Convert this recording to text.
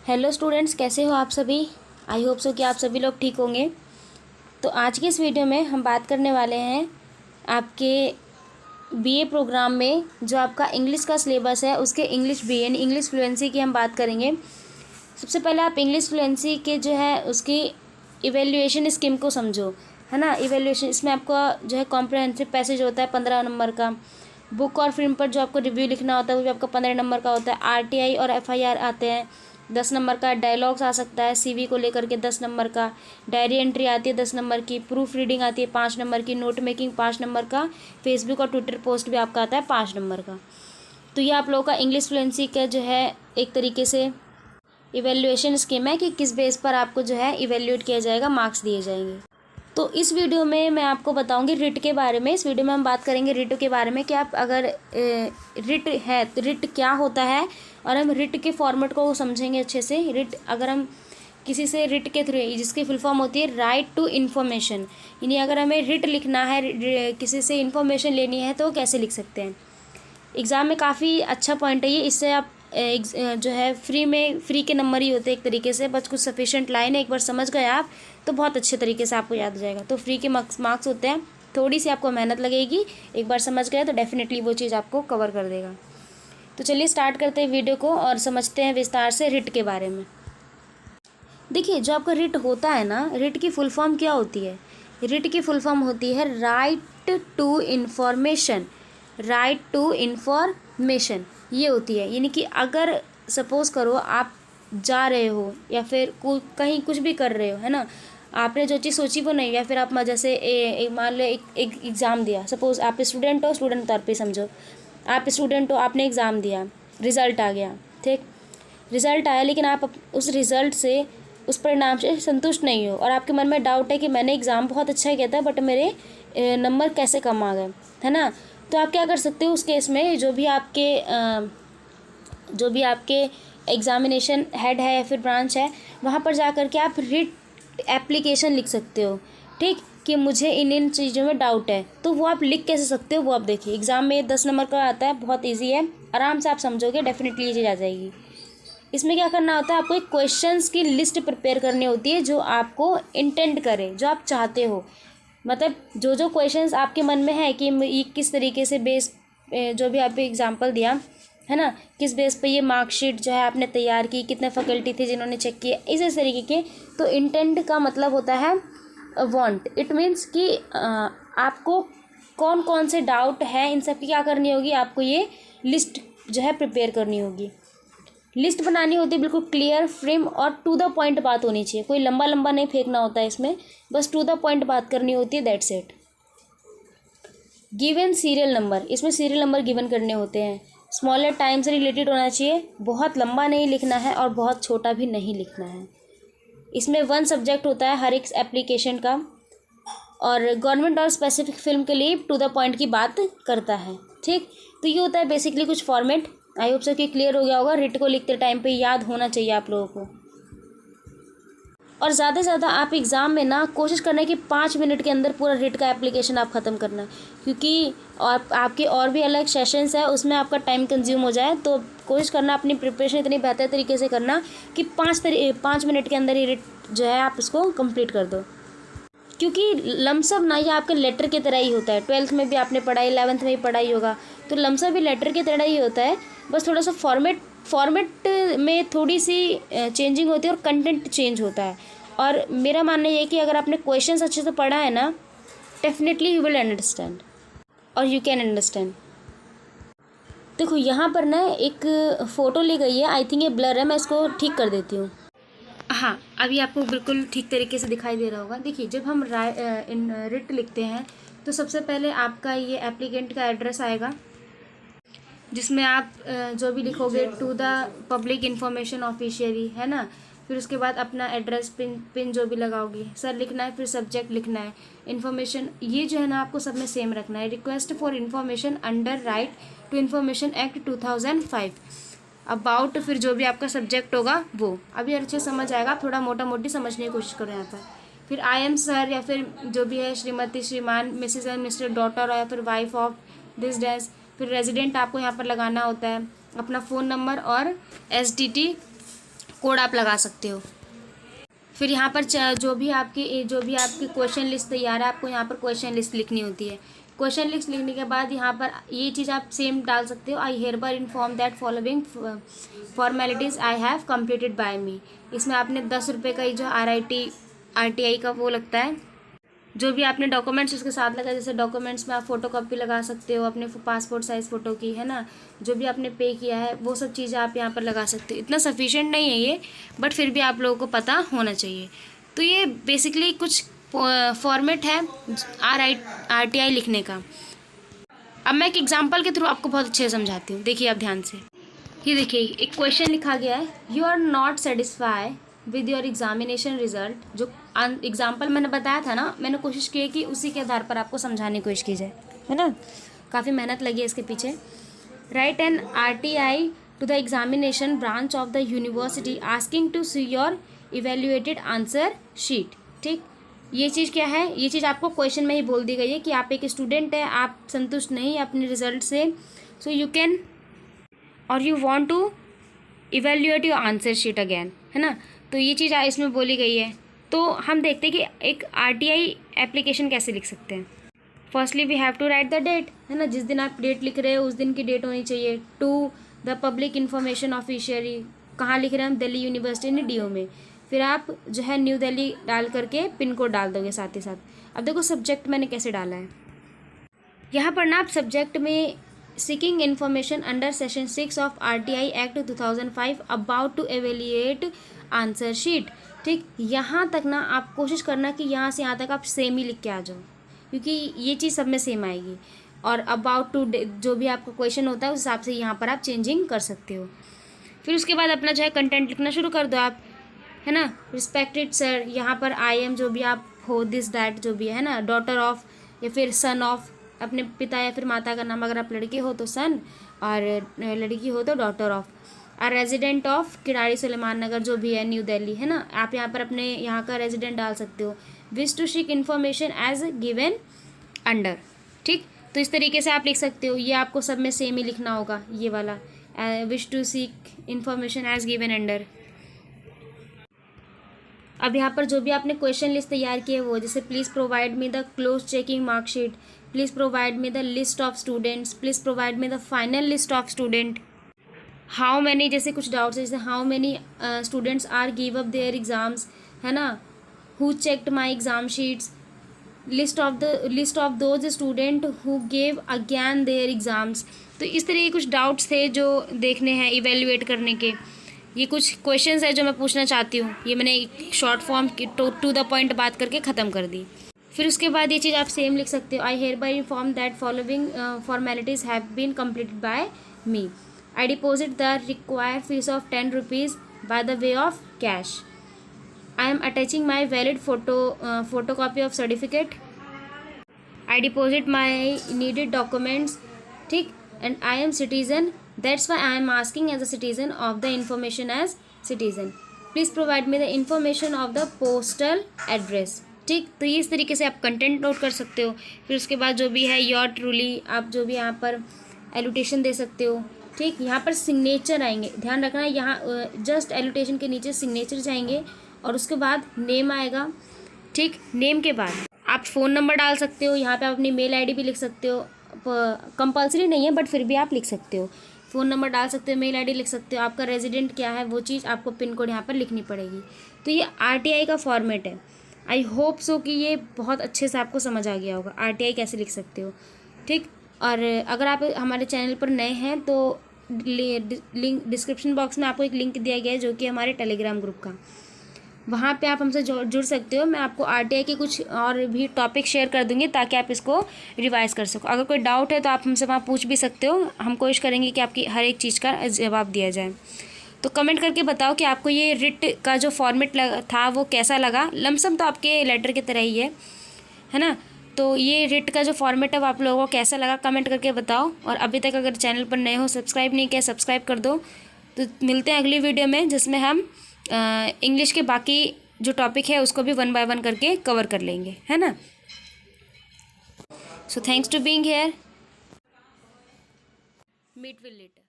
Hello students, कैसे हो आप सभी। आई होप सो कि आप सभी लोग ठीक होंगे। तो आज की इस वीडियो में हम बात करने वाले हैं आपके बीए प्रोग्राम में जो आपका इंग्लिश का सिलेबस है उसके इंग्लिश बीए यानी इंग्लिश फ्लुएंसी की हम बात करेंगे। सबसे पहले आप इंग्लिश फ्लुएंसी के जो है उसकी इवेल्युएशन स्कीम को समझो, है ना। इवेल्युएशन इसमें आपका जो है कॉम्प्रहेंसिव पैसेज होता है 15 नंबर का। बुक और फिल्म पर जो आपको रिव्यू लिखना होता है वो भी आपका 15 नंबर का होता है। आरटीआई और एफआईआर आते हैं 10 नंबर का। डायलॉग्स आ सकता है सीवी को लेकर के 10 नंबर का। डायरी एंट्री आती है 10 नंबर की। प्रूफ रीडिंग आती है 5 नंबर की। नोट मेकिंग 5 नंबर का। फेसबुक और ट्विटर पोस्ट भी आपका आता है 5 नंबर का। तो ये आप लोगों का इंग्लिश फ्लुएंसी का जो है एक तरीके से इवेल्युएशन स्कीम है कि किस बेस पर आपको जो है इवेल्यूएट किया जाएगा, मार्क्स दिए जाएंगे। तो इस वीडियो में मैं आपको बताऊंगी रिट के बारे में। इस वीडियो में हम बात करेंगे रिट के बारे में कि आप अगर रिट है तो रिट क्या होता है, और हम रिट के फॉर्मेट को समझेंगे अच्छे से। रिट अगर हम किसी से रिट के थ्रू, जिसकी फुल फॉर्म होती है राइट टू इन्फॉर्मेशन, यानी अगर हमें रिट लिखना है, किसी से इन्फॉर्मेशन लेनी है तो कैसे लिख सकते हैं। एग्ज़ाम में काफ़ी अच्छा पॉइंट है ये। इससे आप जो है फ्री के नंबर ही होते हैं एक तरीके से। बस कुछ सफिशेंट लाइन है, एक बार समझ गए आप तो बहुत अच्छे तरीके से आपको याद हो जाएगा। तो फ्री के मार्क्स होते हैं। थोड़ी सी आपको मेहनत लगेगी, एक बार समझ गए तो डेफिनेटली वो चीज़ आपको कवर कर देगा। तो चलिए स्टार्ट करते हैं वीडियो को और समझते हैं विस्तार से रिट के बारे में। देखिए, जो आपका रिट होता है ना, रिट की फुल फॉर्म क्या होती है। रिट की फुल फॉर्म होती है right to information. Right to information ये होती है। यानी कि अगर सपोज़ करो आप जा रहे हो या फिर कहीं कुछ भी कर रहे हो, है ना, आपने जो चीज़ सोची वो नहीं, या फिर आप जैसे मान लो एक एग्ज़ाम दिया। सपोज़ आप स्टूडेंट हो, स्टूडेंट तौर पे समझो आप स्टूडेंट हो, आपने एग्ज़ाम दिया, रिज़ल्ट आ गया, ठीक। रिज़ल्ट आया लेकिन आप उस रिज़ल्ट से, उस परिणाम से संतुष्ट नहीं हो और आपके मन में डाउट है कि मैंने एग्ज़ाम बहुत अच्छा किया था बट मेरे नंबर कैसे कम आ गए, है ना। तो आप क्या कर सकते हो उस केस में, जो भी आपके एग्ज़ामिनेशन हेड है या फिर ब्रांच है, वहाँ पर जा कर के आप रिट एप्लीकेशन लिख सकते हो, ठीक, कि मुझे इन चीज़ों में डाउट है। तो वो आप लिख कैसे सकते हो वो आप देखिए। एग्ज़ाम में 10 नंबर का आता है, बहुत ईजी है, आराम से आप समझोगे, डेफिनेटली ये चीज़ आ जाएगी। इसमें क्या करना होता है, आपको एक क्वेश्चंस की लिस्ट प्रिपेयर करनी होती है जो आपको इंटेंड करे, जो आप चाहते हो। मतलब जो क्वेश्चंस आपके मन में है कि ये किस तरीके से बेस, जो भी आपने एग्जांपल दिया है ना, किस बेस पे ये मार्कशीट जो है आपने तैयार की, कितने फैकल्टी थे जिन्होंने चेक किया, इस तरीके के। तो इंटेंड का मतलब होता है वांट। इट मीन्स कि आपको कौन कौन से डाउट है, इन सब की क्या करनी होगी, आपको ये लिस्ट जो है प्रिपेयर करनी होगी। लिस्ट बनानी होती है बिल्कुल क्लियर, फ्रेम और टू द पॉइंट बात होनी चाहिए। कोई लंबा लंबा नहीं फेंकना होता है इसमें, बस टू द पॉइंट बात करनी होती है, that's it. Given serial number, इसमें सीरियल नंबर गिवन करने होते हैं। स्मॉलर टाइम से रिलेटेड होना चाहिए, बहुत लंबा नहीं लिखना है और बहुत छोटा भी नहीं लिखना है। इसमें 1 सब्जेक्ट होता है हर एक एप्लीकेशन का, और गवर्नमेंट और स्पेसिफिक फिल्म के लिए टू द पॉइंट की बात करता है, ठीक। तो ये होता है बेसिकली कुछ फॉर्मेट। आई होप सो कि क्लियर हो गया होगा। रिट को लिखते टाइम पे याद होना चाहिए आप लोगों को। और ज़्यादा से ज़्यादा आप एग्ज़ाम में ना कोशिश करना है कि 5 मिनट के अंदर पूरा रिट का एप्लीकेशन आप ख़त्म करना है, क्योंकि और आपके और भी अलग सेशंस है, उसमें आपका टाइम कंज्यूम हो जाए। तो कोशिश करना अपनी प्रिपरेशन इतनी बेहतर तरीके से करना कि 5 मिनट के अंदर ही रिट जो है आप उसको कंप्लीट कर दो। क्योंकि लमसम ना ये आपके लेटर की तरह ही होता है। 12th में भी आपने पढ़ाई, 11th में भी पढ़ाई होगा, तो लमसम भी लेटर की तरह ही होता है। बस थोड़ा सा फॉर्मेट में थोड़ी सी चेंजिंग होती है और कंटेंट चेंज होता है। और मेरा मानना ये है कि अगर आपने क्वेश्चंस अच्छे से पढ़ा है ना, डेफिनेटली यू विल अंडरस्टैंड और यू कैन अंडरस्टैंड। देखो यहाँ पर ना एक फ़ोटो ली गई है, आई थिंक ये ब्लर है, मैं इसको ठीक कर देती हूँ। हाँ, अभी आपको बिल्कुल ठीक तरीके से दिखाई दे रहा होगा। देखिए, जब हम रिट लिखते हैं तो सबसे पहले आपका ये एप्लीकेंट का एड्रेस आएगा, जिसमें आप जो भी लिखोगे to the public information officially, है ना। फिर उसके बाद अपना एड्रेस, पिन जो भी लगाओगे, सर लिखना है, फिर सब्जेक्ट लिखना है, इन्फॉर्मेशन ये जो है ना आपको सब में सेम रखना है। Request for information under right to information act 2005 about, फिर जो भी आपका सब्जेक्ट होगा वो। अभी अच्छे समझ आएगा, आप थोड़ा मोटा मोटी समझने की कोशिश करो यहाँ पर। फिर आई एम सर, या फिर जो भी है श्रीमती, श्रीमान, मिसेज एंड मिस्टर, डॉटर, या फिर वाइफ ऑफ दिस डैश। फिर रेजिडेंट आपको यहाँ पर लगाना होता है, अपना फ़ोन नंबर और STD कोड आप लगा सकते हो। फिर यहाँ पर जो भी आपकी क्वेश्चन लिस्ट तैयार है, आपको यहाँ पर क्वेश्चन लिस्ट लिखनी होती है। क्वेश्चन लिस्ट लिखने के बाद यहाँ पर ये चीज़ आप सेम डाल सकते हो, I hereby inform that following formalities I have completed by me. इसमें आपने 10 रुपये का ही जो RTI का वो लगता है, जो भी आपने डॉक्यूमेंट्स उसके साथ लगा, जैसे डॉक्यूमेंट्स में आप फ़ोटोकॉपी लगा सकते हो अपने पासपोर्ट साइज़ फ़ोटो की, है ना, जो भी आपने पे किया है वो सब चीज़ें आप यहाँ पर लगा सकते हो। इतना सफिशिएंट नहीं है ये, बट फिर भी आप लोगों को पता होना चाहिए। तो ये बेसिकली कुछ फॉर्मेट है RTI लिखने का। अब मैं एक एग्जाम्पल के थ्रू आपको बहुत अच्छे से समझाती हूँ, देखिए आप ध्यान से। ये देखिए एक क्वेश्चन लिखा गया है, you are not satisfy with your examination result. जो एग्जाम्पल मैंने बताया था ना, मैंने कोशिश की है कि उसी के आधार पर आपको समझाने की कोशिश की जाए, है ना, काफ़ी मेहनत लगी है इसके पीछे। Write an RTI to the examination branch of the university asking to see your evaluated answer sheet. ठीक, ये चीज़ क्या है, ये चीज़ आपको क्वेश्चन में ही बोल दी गई है कि आप एक स्टूडेंट है, आप संतुष्ट नहीं अपने रिजल्ट से, सो यू कैन और you want to evaluate your answer sheet again, है ना। तो ये चीज़ इसमें बोली गई है। तो हम देखते हैं कि एक RTI एप्लीकेशन कैसे लिख सकते हैं। Firstly we have to write the date, है ना, जिस दिन आप डेट लिख रहे हो उस दिन की डेट होनी चाहिए। टू द पब्लिक इन्फॉर्मेशन ऑफिशियरी, कहाँ लिख रहे हैं हम, दिल्ली यूनिवर्सिटी ने DO में। फिर आप जो है न्यू दिल्ली डाल करके पिन कोड डाल दोगे साथ ही साथ। अब देखो सब्जेक्ट मैंने कैसे डाला है, यहाँ पर ना आप सब्जेक्ट में seeking information under section 6 of RTI act 2005 about to evaluate answer sheet. ठीक, यहाँ तक ना आप कोशिश करना कि यहाँ से यहाँ तक आप सेम ही लिख के आ जाओ, क्योंकि ये चीज़ सब में सेम आएगी। और अबाउट टू जो भी आपका क्वेश्चन होता है उस हिसाब से यहाँ पर आप चेंजिंग कर सकते हो। फिर उसके बाद अपना जो है कंटेंट लिखना शुरू कर दो आप, है ना। रिस्पेक्टेड सर, यहाँ पर आई एम जो भी आप हो, दिस दैट जो भी है ना, डॉटर ऑफ या फिर सन ऑफ, अपने पिता या फिर माता का नाम, अगर आप लड़के हो तो सन और लड़की हो तो डॉटर ऑफ। और रेजिडेंट ऑफ किराड़ी सुलेमान नगर जो भी है न्यू दिल्ली, है ना, आप यहाँ पर अपने यहाँ का रेजिडेंट डाल सकते हो। Wish to seek information as given under. ठीक, तो इस तरीके से आप लिख सकते हो। ये आपको सब में सेम ही लिखना होगा, ये वाला wish to seek information as given under. अब यहाँ पर जो भी आपने क्वेश्चन लिस्ट तैयार किए वो, जैसे please provide me the close checking marksheet, please provide me the list of students, please provide me the final list of student, how many, जैसे कुछ डाउट्स है जैसे how many students are give up their exams, है ना, who checked my exam sheets, list of those student who gave again their exams. तो इस तरह के कुछ डाउट्स थे जो देखने हैं इवेल्युएट करने के। ये कुछ क्वेश्चंस है जो मैं पूछना चाहती हूँ, ये मैंने एक शॉर्ट फॉर्म की टू द पॉइंट बात करके ख़त्म कर दी। फिर उसके बाद ये चीज़ आप सेम लिख सकते हो, I hereby inform that following formalities have been completed by me, I deposit the required fees of 10 rupees by the way of cash, I am attaching my valid photo copy of certificate, I deposit my needed documents. ठीक, and I am citizen, that's why I am asking as a citizen of the information as citizen, please provide me the information of the postal address। ठीक, तो ये इस तरीके से आप content note कर सकते हो। फिर उसके बाद जो भी है योर ट्रूली, आप जो भी यहाँ पर एलुटेशन दे सकते हो। ठीक, यहाँ पर सिग्नेचर आएंगे, ध्यान रखना है, यहाँ जस्ट एलुटेशन के नीचे सिग्नेचर जाएंगे और उसके बाद नेम आएगा। ठीक, नेम के बाद आप फ़ोन नंबर डाल सकते हो, यहाँ पे आप अपनी मेल ID भी लिख सकते हो, कंपलसरी नहीं है बट फिर भी आप लिख सकते हो। फ़ोन नंबर डाल सकते हो, मेल ID लिख सकते हो, आपका रेजिडेंट क्या है वो चीज़ आपको पिन कोड यहाँ पर लिखनी पड़ेगी। तो ये RTI का फॉर्मेट है। आई होप सो कि ये बहुत अच्छे से आपको समझ आ गया होगा RTI कैसे लिख सकते हो। ठीक, और अगर आप हमारे चैनल पर नए हैं तो लिंक डिस्क्रिप्शन बॉक्स में आपको एक लिंक दिया गया है जो कि हमारे टेलीग्राम ग्रुप का, वहाँ पे आप हमसे जुड़ सकते हो। मैं आपको RTI के कुछ और भी टॉपिक शेयर कर दूँगी ताकि आप इसको रिवाइज कर सको। अगर कोई डाउट है तो आप हमसे वहाँ पूछ भी सकते हो, हम कोशिश करेंगे कि आपकी हर एक चीज़ का जवाब दिया जाए। तो कमेंट करके बताओ कि आपको ये रिट का जो फॉर्मेट था वो कैसा लगा। लमसम तो आपके लेटर की तरह ही है ना। तो ये रिट का जो फॉर्मेट है वो आप लोगों को कैसा लगा कमेंट करके बताओ। और अभी तक अगर चैनल पर नए हो, सब्सक्राइब नहीं किया, सब्सक्राइब कर दो। तो मिलते हैं अगली वीडियो में जिसमें हम इंग्लिश के बाकी जो टॉपिक है उसको भी 1 बाय 1 करके कवर कर लेंगे, है ना। So thanks to being here, meet will letter.